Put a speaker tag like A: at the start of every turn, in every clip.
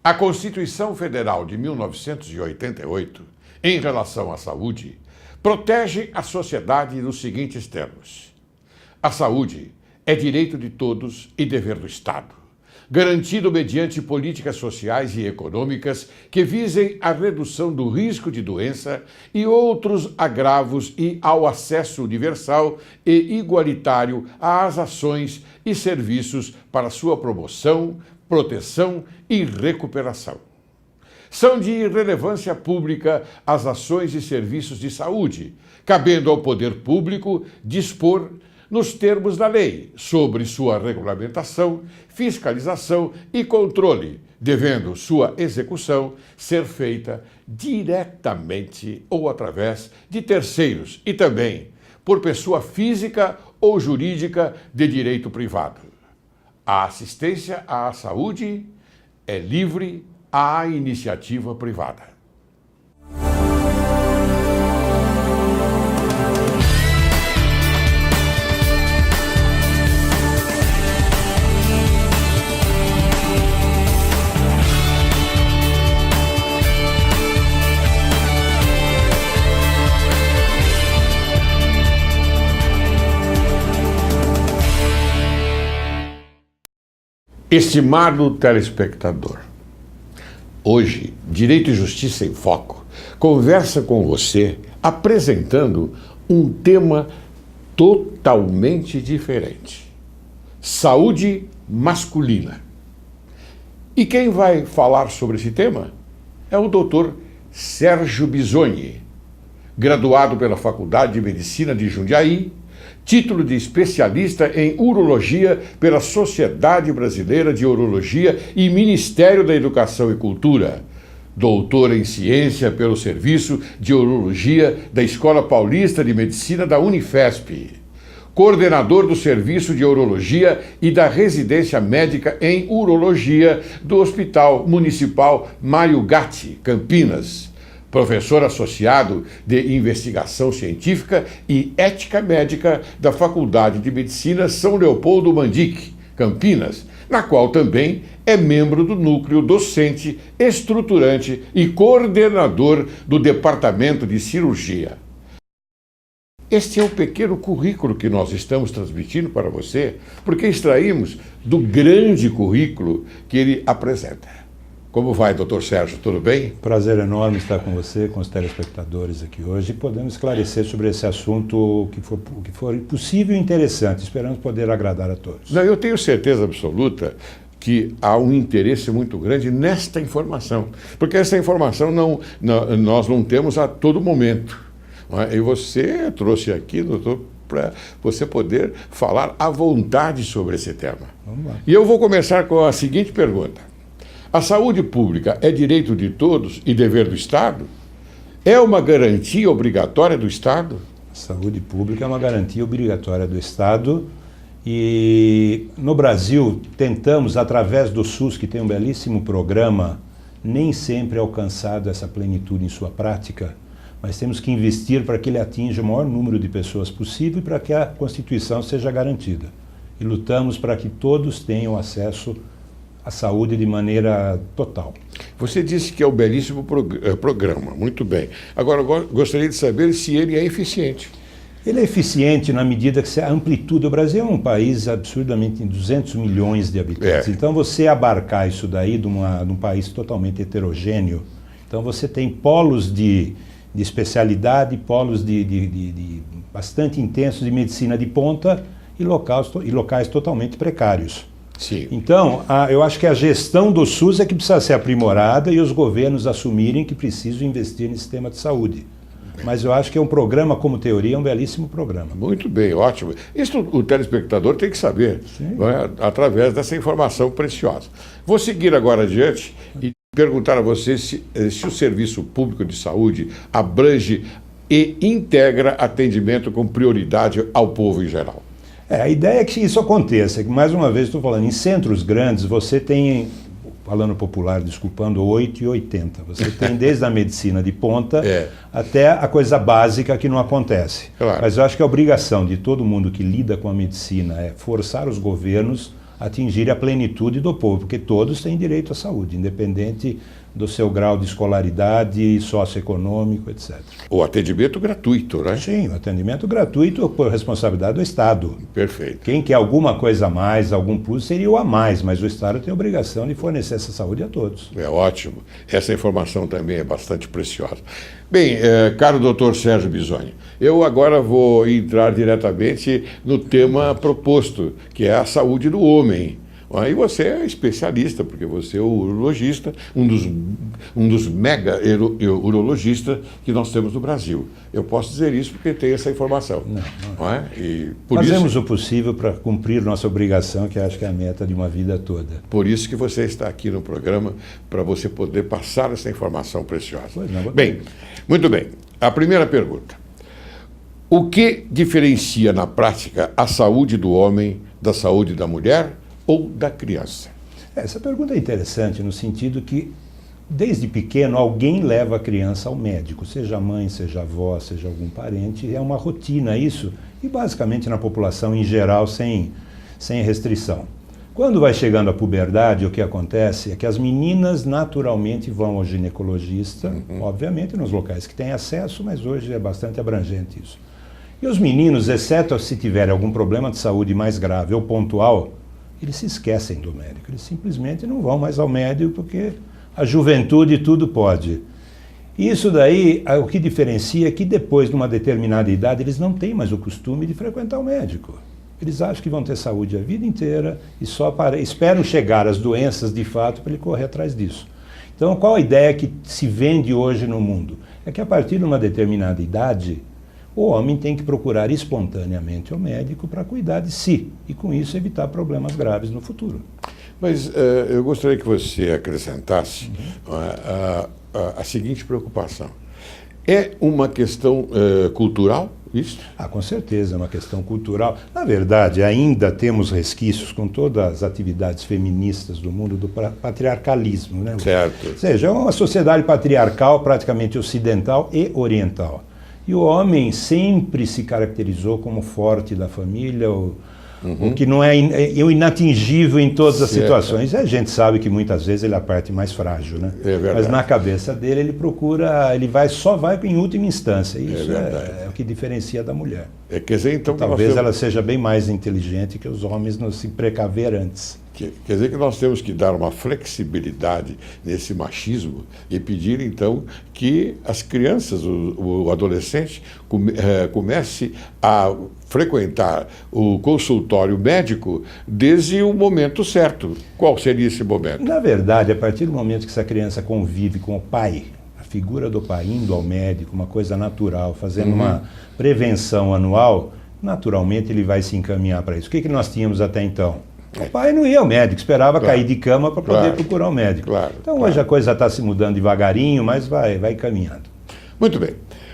A: A Constituição Federal de 1988, em relação à saúde, protege a sociedade nos seguintes termos: a saúde é direito de todos e dever do Estado, garantido mediante políticas sociais e econômicas que visem a redução do risco de doença e outros agravos e ao acesso universal e igualitário às ações e serviços para sua promoção, proteção e recuperação. São de relevância pública as ações e serviços de saúde, cabendo ao poder público dispor, nos termos da lei, sobre sua regulamentação, fiscalização e controle, devendo sua execução ser feita diretamente ou através de terceiros e também por pessoa física ou jurídica de direito privado. A assistência à saúde é livre à iniciativa privada. Estimado telespectador, hoje, Direito e Justiça em Foco conversa com você apresentando um tema totalmente diferente: saúde masculina. E quem vai falar sobre esse tema é o Dr. Sérgio Bisogni, graduado pela Faculdade de Medicina de Jundiaí, título de especialista em urologia pela Sociedade Brasileira de Urologia e Ministério da Educação e Cultura, doutor em ciência pelo Serviço de Urologia da Escola Paulista de Medicina da Unifesp, coordenador do Serviço de Urologia e da Residência Médica em Urologia do Hospital Municipal Mário Gatti, Campinas, professor associado de Investigação Científica e Ética Médica da Faculdade de Medicina São Leopoldo Mandic, Campinas, na qual também é membro do núcleo docente, estruturante e coordenador do Departamento de Cirurgia. Este é o pequeno currículo que nós estamos transmitindo para você, porque extraímos do grande currículo que ele apresenta. Como vai, doutor Sérgio? Tudo bem?
B: Prazer enorme estar com você, com os telespectadores aqui hoje, e podemos esclarecer sobre esse assunto que for possível e interessante. Esperamos poder agradar a todos.
A: Não, eu tenho certeza absoluta que há um interesse muito grande nesta informação, porque essa informação nós não temos a todo momento. Não é? E você trouxe aqui, doutor, para você poder falar à vontade sobre esse tema.
B: Vamos lá.
A: E eu vou começar com a seguinte pergunta: a saúde pública é direito de todos e dever do Estado? É uma garantia obrigatória do Estado?
B: A saúde pública é uma garantia obrigatória do Estado e no Brasil tentamos, através do SUS, que tem um belíssimo programa, nem sempre alcançado essa plenitude em sua prática, mas temos que investir para que ele atinja o maior número de pessoas possível e para que a Constituição seja garantida. E lutamos para que todos tenham acesso à saúde de maneira total.
A: Você disse que é um belíssimo programa, muito bem. Agora, gostaria de saber se ele é eficiente.
B: Ele é eficiente na medida que a amplitude... O Brasil é um país absurdamente, em 200 milhões de habitantes. Então, você abarcar isso daí de um país totalmente heterogêneo, então você tem polos de especialidade, polos bastante intensos de medicina de ponta e locais totalmente precários.
A: Sim.
B: Então, eu acho que a gestão do SUS é que precisa ser aprimorada e os governos assumirem que precisam investir nesse sistema de saúde. Mas eu acho que um programa como teoria é um belíssimo programa.
A: Muito bem, ótimo. Isso o telespectador tem que saber, não é? Através dessa informação preciosa. Vou seguir agora adiante e perguntar a você se o serviço público de saúde abrange e integra atendimento com prioridade ao povo em geral.
B: A ideia é que isso aconteça, que mais uma vez estou falando, em centros grandes você tem, falando popular, desculpando, 8 e 80. Você tem desde a medicina de ponta até a coisa básica que não acontece.
A: Claro.
B: Mas eu acho que a obrigação de todo mundo que lida com a medicina é forçar os governos atingir a plenitude do povo, porque todos têm direito à saúde, independente do seu grau de escolaridade, socioeconômico, etc.
A: O atendimento gratuito, né?
B: Sim, o atendimento gratuito por responsabilidade do Estado.
A: Perfeito.
B: Quem quer alguma coisa a mais, algum plus, seria o a mais, mas o Estado tem a obrigação de fornecer essa saúde a todos.
A: É ótimo. Essa informação também é bastante preciosa. Bem, caro doutor Sérgio Bisogni, eu agora vou entrar diretamente no tema proposto, que é a saúde do homem. Aí você é especialista, porque você é o urologista, um dos mega urologistas que nós temos no Brasil. Eu posso dizer isso porque tenho essa informação. Não é? E
B: fazemos o possível para cumprir nossa obrigação, que acho que é a meta de uma vida toda.
A: Por isso que você está aqui no programa, para você poder passar essa informação preciosa.
B: Não,
A: bem, muito bem. A primeira pergunta. O que diferencia na prática a saúde do homem da saúde da mulher ou da criança?
B: Essa pergunta é interessante no sentido que, desde pequeno, alguém leva a criança ao médico, seja a mãe, seja a avó, seja algum parente. É uma rotina isso, e basicamente na população em geral, sem restrição. Quando vai chegando a puberdade, o que acontece é que as meninas naturalmente vão ao ginecologista, obviamente nos locais que têm acesso, mas hoje é bastante abrangente isso. E os meninos, exceto se tiverem algum problema de saúde mais grave ou pontual, eles se esquecem do médico, eles simplesmente não vão mais ao médico porque a juventude tudo pode. Isso daí, o que diferencia é que depois de uma determinada idade, eles não têm mais o costume de frequentar o médico. Eles acham que vão ter saúde a vida inteira e só esperam chegar as doenças de fato para ele correr atrás disso. Então, qual a ideia que se vende hoje no mundo? É que a partir de uma determinada idade, o homem tem que procurar espontaneamente o médico para cuidar de si e, com isso, evitar problemas graves no futuro.
A: Mas eu gostaria que você acrescentasse a seguinte preocupação. É uma questão cultural isso?
B: Com certeza, é uma questão cultural. Na verdade, ainda temos resquícios com todas as atividades feministas do mundo do patriarcalismo, né?
A: Certo.
B: Ou seja, é uma sociedade patriarcal praticamente ocidental e oriental. E o homem sempre se caracterizou como forte da família, o que não é o inatingível em todas as situações. E a gente sabe que muitas vezes ele é a parte mais frágil, né?
A: É verdade.
B: Mas na cabeça dele ele procura, só vai em última instância. E isso é o que diferencia da mulher.
A: Quer dizer, então,
B: talvez ela seja bem mais inteligente que os homens não se precaver antes.
A: Quer dizer que nós temos que dar uma flexibilidade nesse machismo e pedir, então, que as crianças, o adolescente, comece a frequentar o consultório médico desde o momento certo. Qual seria esse momento?
B: Na verdade, a partir do momento que essa criança convive com o pai, a figura do pai indo ao médico, uma coisa natural, fazendo uma prevenção anual, naturalmente ele vai se encaminhar para isso. O que nós tínhamos até então? O pai não ia ao médico, esperava cair de cama para poder procurar o médico. Então hoje a coisa está se mudando devagarinho, mas vai caminhando.
A: Muito bem.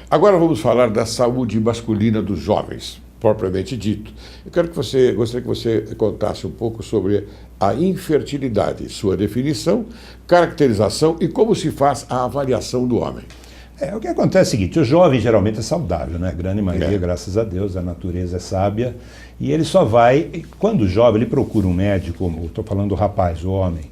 A: Agora vamos falar da saúde masculina dos jovens, propriamente dito. Eu gostaria que você contasse um pouco sobre a infertilidade, sua definição, caracterização e como se faz a avaliação do homem.
B: O que acontece é o seguinte, o jovem geralmente é saudável, né? A grande maioria, graças a Deus, a natureza é sábia, e ele só vai, quando jovem, ele procura um médico, estou falando do rapaz, o homem,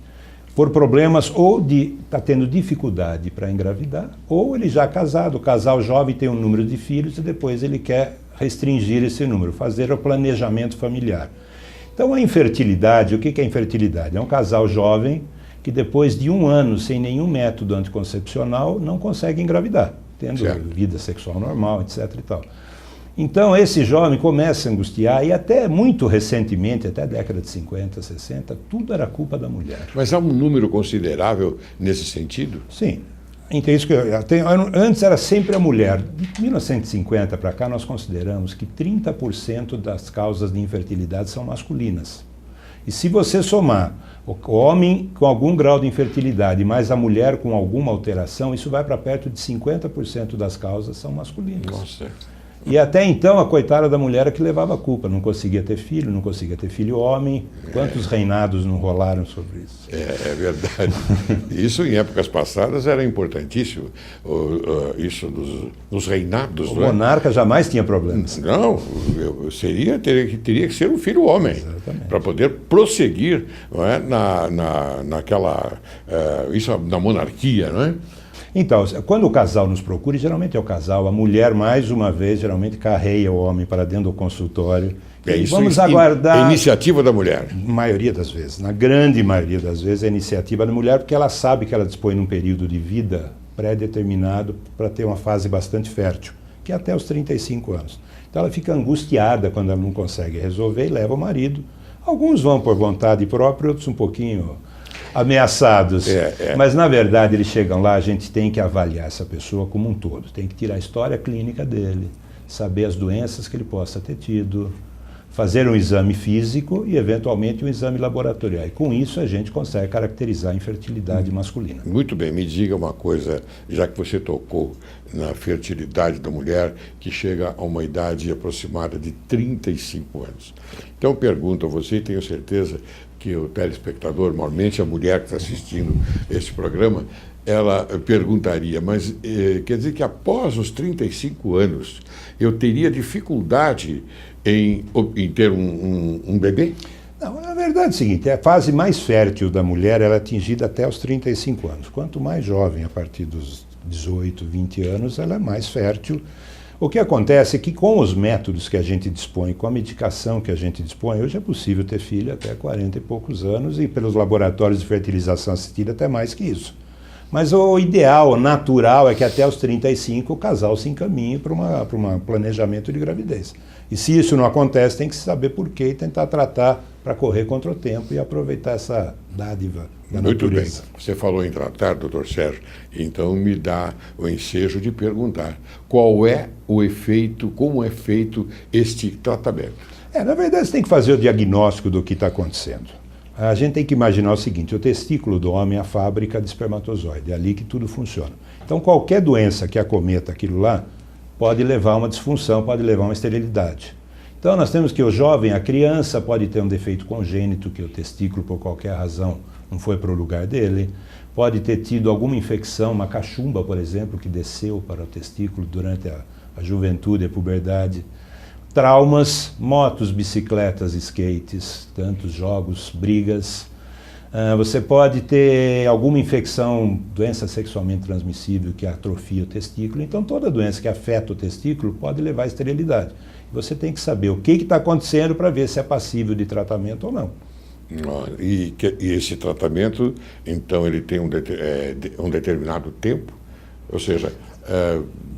B: por problemas ou de estar tendo dificuldade para engravidar, ou ele já é casado, o casal jovem tem um número de filhos e depois ele quer restringir esse número, fazer o planejamento familiar. Então a infertilidade, o que é infertilidade? É um casal jovem que depois de 1 ano sem nenhum método anticoncepcional não consegue engravidar, tendo vida sexual normal, etc. e tal. Então esse jovem começa a angustiar e até muito recentemente, até a década de 50, 60, tudo era culpa da mulher.
A: Mas há um número considerável nesse sentido?
B: Sim. Então, isso que antes era sempre a mulher. De 1950 para cá nós consideramos que 30% das causas de infertilidade são masculinas. E se você somar o homem com algum grau de infertilidade mais a mulher com alguma alteração, isso vai para perto de 50% das causas são masculinas.
A: Nossa.
B: E até então a coitada da mulher é que levava a culpa, não conseguia ter filho homem. Quantos reinados não rolaram sobre isso?
A: É verdade. Isso em épocas passadas era importantíssimo, isso dos reinados.
B: O monarca jamais tinha problemas.
A: Não, teria que ser um filho homem, para poder prosseguir, não é, isso na monarquia, não é?
B: Então, quando o casal nos procura, geralmente é o casal, a mulher, mais uma vez, geralmente carreia o homem para dentro do consultório. Vamos aguardar.
A: É iniciativa da mulher.
B: Maioria das vezes, na grande maioria das vezes, é iniciativa da mulher, porque ela sabe que ela dispõe de um período de vida pré-determinado para ter uma fase bastante fértil, que é até os 35 anos. Então ela fica angustiada quando ela não consegue resolver e leva o marido. Alguns vão por vontade própria, outros um pouquinho ameaçados. Mas, na verdade, eles chegam lá, a gente tem que avaliar essa pessoa como um todo. Tem que tirar a história clínica dele, saber as doenças que ele possa ter tido, fazer um exame físico e, eventualmente, um exame laboratorial. E, com isso, a gente consegue caracterizar a infertilidade masculina.
A: Muito bem, me diga uma coisa, já que você tocou na fertilidade da mulher, que chega a uma idade aproximada de 35 anos. Então, pergunto a você, e tenho certeza que o telespectador, normalmente a mulher que está assistindo esse programa, ela perguntaria, mas quer dizer que após os 35 anos eu teria dificuldade em ter um bebê?
B: Não, na verdade é o seguinte, a fase mais fértil da mulher ela é atingida até os 35 anos. Quanto mais jovem, a partir dos 18, 20 anos, ela é mais fértil. O que acontece é que com os métodos que a gente dispõe, com a medicação que a gente dispõe, hoje é possível ter filho até 40 e poucos anos e pelos laboratórios de fertilização assistida até mais que isso. Mas o ideal, o natural, é que até os 35 o casal se encaminhe para um planejamento de gravidez. E se isso não acontece, tem que saber por quê e tentar tratar para correr contra o tempo e aproveitar essa dádiva da natureza.
A: Muito bem. Você falou em tratar, doutor Sérgio, então me dá o ensejo de perguntar qual é o efeito, como é feito este tratamento.
B: Na verdade, você tem que fazer o diagnóstico do que está acontecendo. A gente tem que imaginar o seguinte, o testículo do homem é a fábrica de espermatozoide, é ali que tudo funciona. Então, qualquer doença que acometa aquilo lá pode levar a uma disfunção, pode levar a uma esterilidade. Então, nós temos que o jovem, a criança, pode ter um defeito congênito, que o testículo, por qualquer razão, não foi para o lugar dele. Pode ter tido alguma infecção, uma cachumba, por exemplo, que desceu para o testículo durante a juventude, a puberdade. Traumas, motos, bicicletas, skates, tantos jogos, brigas. Você pode ter alguma infecção, doença sexualmente transmissível que atrofia o testículo. Então, toda doença que afeta o testículo pode levar à esterilidade. Você tem que saber o que está acontecendo para ver se é passível de tratamento ou não.
A: E esse tratamento, então, ele tem um determinado tempo? Ou seja...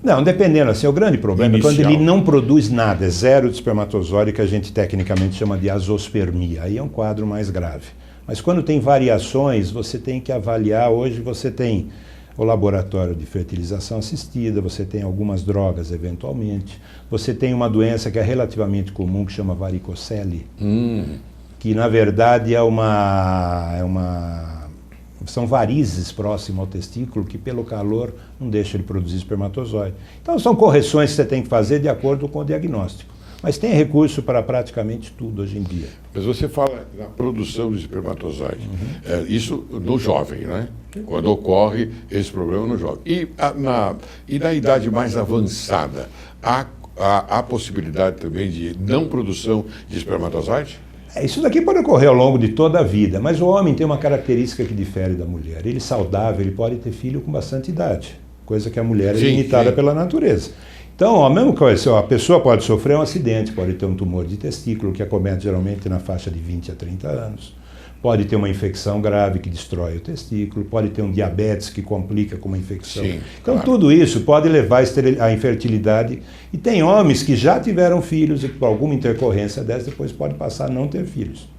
B: Não, dependendo, assim, o grande problema inicial é quando ele não produz nada, é zero de espermatozoide, que a gente tecnicamente chama de azospermia. Aí é um quadro mais grave. Mas quando tem variações, você tem que avaliar. Hoje você tem o laboratório de fertilização assistida, você tem algumas drogas eventualmente, você tem uma doença que é relativamente comum, que chama varicocele, que na verdade são varizes próximas ao testículo que pelo calor não deixam ele produzir espermatozoide. Então são correções que você tem que fazer de acordo com o diagnóstico. Mas tem recurso para praticamente tudo hoje em dia.
A: Mas você fala na produção de espermatozoide. Isso no jovem, né? Quando ocorre esse problema no jovem. E na idade mais avançada, há possibilidade também de não produção de espermatozoide?
B: Isso daqui pode ocorrer ao longo de toda a vida, mas o homem tem uma característica que difere da mulher. Ele saudável, ele pode ter filho com bastante idade, coisa que a mulher é limitada pela natureza. Então, a mesma coisa, a pessoa pode sofrer um acidente, pode ter um tumor de testículo, que acomete geralmente na faixa de 20 a 30 anos, pode ter uma infecção grave que destrói o testículo, pode ter um diabetes que complica com uma infecção. Então, tudo isso pode levar à infertilidade. E tem homens que já tiveram filhos e que, por alguma intercorrência dessa, depois pode passar a não ter filhos.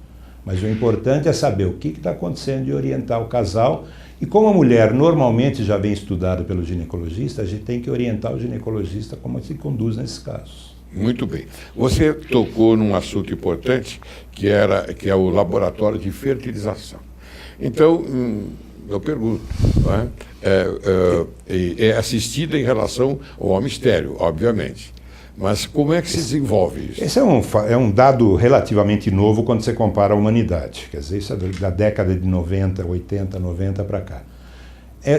B: Mas o importante é saber o que está acontecendo e orientar o casal. E como a mulher normalmente já vem estudada pelo ginecologista, a gente tem que orientar o ginecologista como se conduz nesses casos.
A: Muito bem. Você tocou num assunto importante, que é o laboratório de fertilização. Então, eu pergunto, não é assistida em relação ao homem estéril, obviamente. Mas como é que se desenvolve isso?
B: Esse é um dado relativamente novo quando você compara a humanidade. Quer dizer, isso é da década de 90, 80, 90 para cá.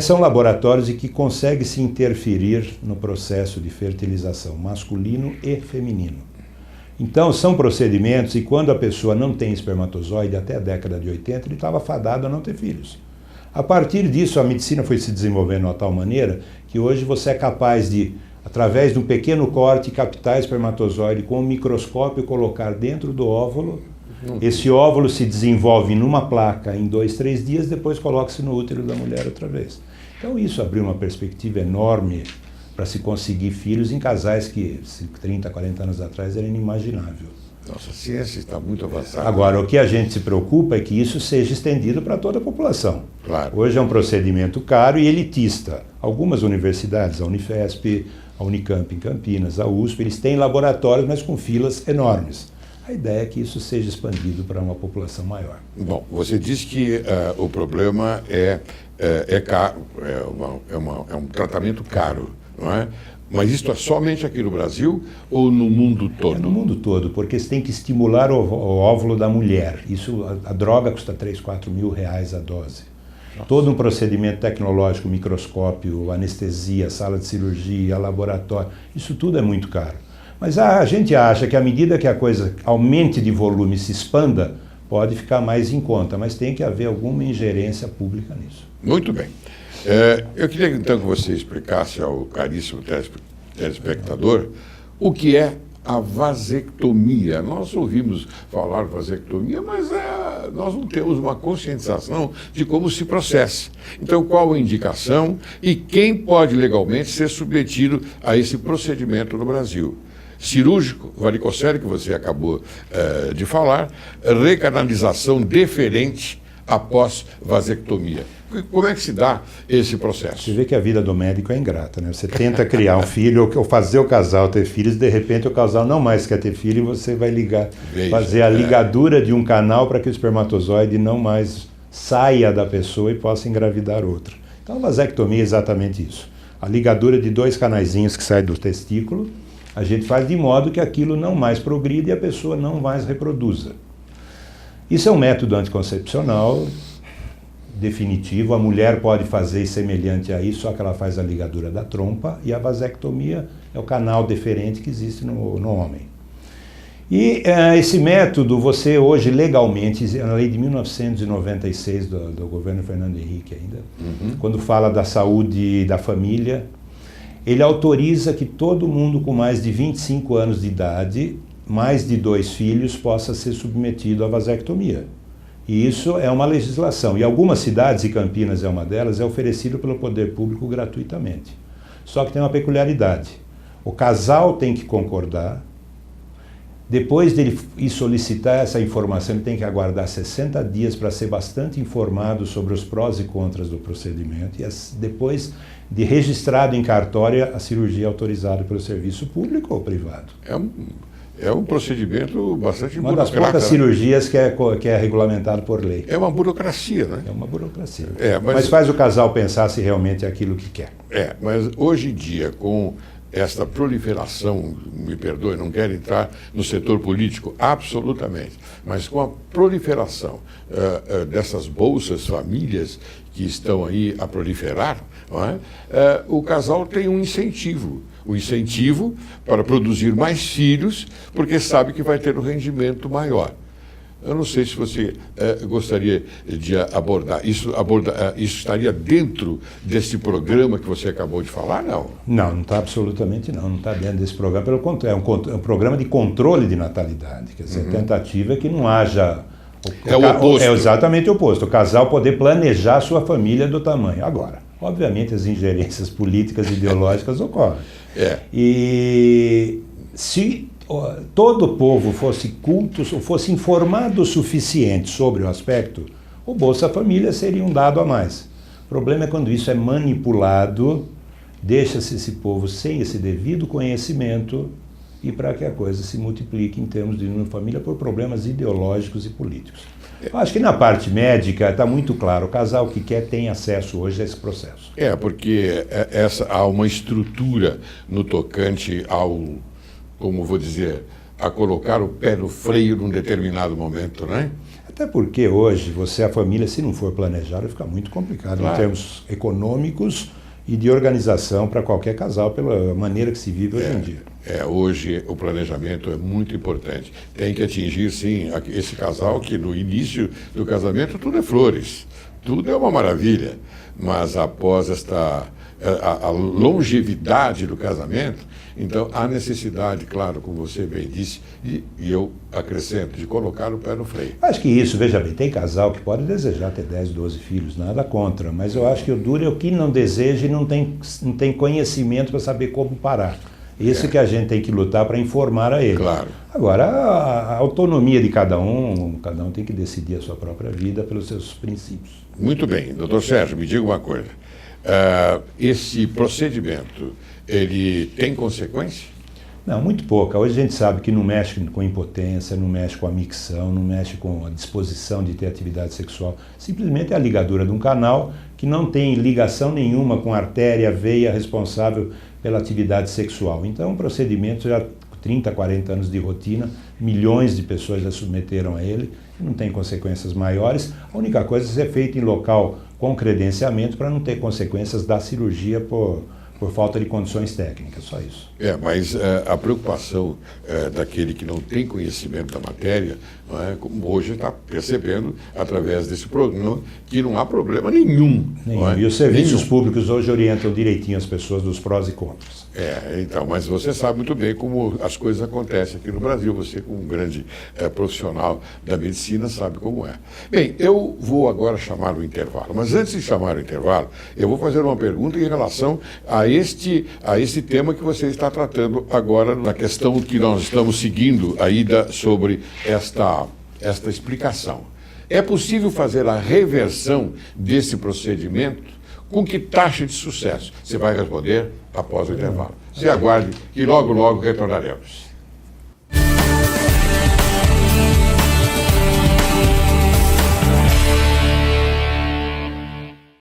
B: São laboratórios que conseguem se interferir no processo de fertilização masculino e feminino. Então, são procedimentos e quando a pessoa não tem espermatozoide, até a década de 80, ele estava fadado a não ter filhos. A partir disso, a medicina foi se desenvolvendo de uma tal maneira que hoje você é capaz de, através de um pequeno corte, captar espermatozoide com um microscópio e colocar dentro do óvulo. Esse óvulo se desenvolve numa placa em 2, 3 dias, depois coloca-se no útero da mulher outra vez. Então isso abriu uma perspectiva enorme para se conseguir filhos em casais que 30, 40 anos atrás era inimaginável.
A: Nossa, a ciência está muito avançada.
B: Agora, o que a gente se preocupa é que isso seja estendido para toda a população.
A: Claro.
B: Hoje é um procedimento caro e elitista. Algumas universidades, a Unifesp, a Unicamp em Campinas, a USP, eles têm laboratórios, mas com filas enormes. A ideia é que isso seja expandido para uma população maior.
A: Bom, você disse que o problema é caro, é um tratamento caro, não é? Mas isso é somente aqui no Brasil ou no mundo todo?
B: É no mundo todo, porque você tem que estimular o óvulo da mulher. Isso, a droga custa 3, 4 mil reais a dose. Nossa. Todo um procedimento tecnológico, microscópio, anestesia, sala de cirurgia, laboratório, isso tudo é muito caro. Mas a gente acha que à medida que a coisa aumente de volume e se expanda, pode ficar mais em conta, mas tem que haver alguma ingerência pública nisso.
A: Muito bem. Eu queria então que você explicasse ao caríssimo telespectador o que é a vasectomia. Nós ouvimos falar vasectomia, mas nós não temos uma conscientização de como se processa. Então, qual a indicação e quem pode legalmente ser submetido a esse procedimento no Brasil? Cirúrgico, varicocele, que você acabou de falar, recanalização deferente após vasectomia. Como é que se dá esse processo?
B: Você vê que a vida do médico é ingrata, né? Você tenta criar um filho, ou fazer o casal ter filhos, de repente o casal não mais quer ter filho e você vai fazer a ligadura de um canal para que o espermatozoide não mais saia da pessoa e possa engravidar outra. Então a vasectomia é exatamente isso. A ligadura de 2 canaizinhos que saem do testículo, a gente faz de modo que aquilo não mais progrida e a pessoa não mais reproduza. Isso é um método anticoncepcional definitivo. A mulher pode fazer semelhante a isso, só que ela faz a ligadura da trompa, e a vasectomia é o canal deferente que existe no homem. E esse método, você hoje legalmente, na lei de 1996 do governo Fernando Henrique ainda, quando fala da saúde da família, ele autoriza que todo mundo com mais de 25 anos de idade, mais de 2 filhos, possa ser submetido à vasectomia. E isso é uma legislação. E algumas cidades, e Campinas é uma delas, é oferecido pelo poder público gratuitamente. Só que tem uma peculiaridade. O casal tem que concordar. Depois dele ir solicitar essa informação, ele tem que aguardar 60 dias para ser bastante informado sobre os prós e contras do procedimento. E depois de registrado em cartório, a cirurgia é autorizada pelo serviço público ou privado.
A: É um procedimento bastante
B: uma das poucas cirurgias que é regulamentado por lei.
A: É uma burocracia, né?
B: É uma burocracia.
A: Mas
B: faz o casal pensar se realmente é aquilo que quer.
A: Mas hoje em dia, com esta proliferação, me perdoe, não quero entrar no setor político, absolutamente, mas com a proliferação dessas bolsas famílias que estão aí a proliferar, não é? O casal tem um incentivo para produzir mais filhos, porque sabe que vai ter um rendimento maior. Eu não sei se você gostaria de abordar. Isso estaria dentro desse programa que você acabou de falar, não?
B: Não está absolutamente não. Não está dentro desse programa. Pelo contrário, é um programa de controle de natalidade. Quer dizer, a tentativa é que não haja...
A: o oposto.
B: É exatamente o oposto. O casal poder planejar a sua família do tamanho. Agora, obviamente, as ingerências políticas e ideológicas ocorrem. E se todo o povo fosse culto, fosse informado o suficiente sobre o aspecto, o Bolsa Família seria um dado a mais. O problema é quando isso é manipulado, deixa-se esse povo sem esse devido conhecimento e para que a coisa se multiplique em termos de número de família por problemas ideológicos e políticos. Eu acho que na parte médica está muito claro, o casal que quer tem acesso hoje a esse processo.
A: Porque há uma estrutura no tocante como vou dizer, a colocar o pé no freio num determinado momento, né?
B: Até porque hoje, a família, se não for planejada, fica muito complicado
A: Claro.
B: em termos econômicos e de organização para qualquer casal, pela maneira que se vive hoje em dia.
A: Hoje o planejamento é muito importante. Tem que atingir, sim, esse casal que no início do casamento tudo é flores, tudo é uma maravilha, mas após a longevidade do casamento, então há necessidade, claro, como você bem disse, e eu acrescento, de colocar o pé no freio.
B: Acho que isso, veja bem, tem casal que pode desejar ter 10, 12 filhos, nada contra, mas eu acho que o duro é o que não deseja e não tem conhecimento para saber como parar. Isso que a gente tem que lutar para informar a ele.
A: Claro.
B: Agora, a autonomia de cada um tem que decidir a sua própria vida pelos seus princípios.
A: Muito bem. Doutor Sérgio, me diga uma coisa. Esse procedimento, ele tem consequência?
B: Não, muito pouca. Hoje a gente sabe que não mexe com impotência, não mexe com a micção, não mexe com a disposição de ter atividade sexual. Simplesmente é a ligadura de um canal que não tem ligação nenhuma com a artéria, veia responsável pela atividade sexual. Então, um procedimento já 30, 40 anos de rotina, milhões de pessoas já submeteram a ele, não tem consequências maiores. A única coisa é ser feito em local com credenciamento para não ter consequências da cirurgia por falta de condições técnicas, só isso.
A: Mas a preocupação daquele que não tem conhecimento da matéria, não é, como hoje está percebendo através desse programa, que não há problema nenhum. Não é?
B: E os serviços públicos hoje orientam direitinho as pessoas dos prós e contras.
A: Então, mas você sabe muito bem como as coisas acontecem aqui no Brasil. Você, como um grande profissional da medicina, sabe como é. Bem, eu vou agora chamar o intervalo, mas antes de chamar o intervalo, eu vou fazer uma pergunta em relação a este tema que você está tratando agora, na questão que nós estamos seguindo aí sobre esta explicação. É possível fazer a reversão desse procedimento? Com que taxa de sucesso? Você vai responder após o intervalo. Se aguarde que logo, logo retornaremos.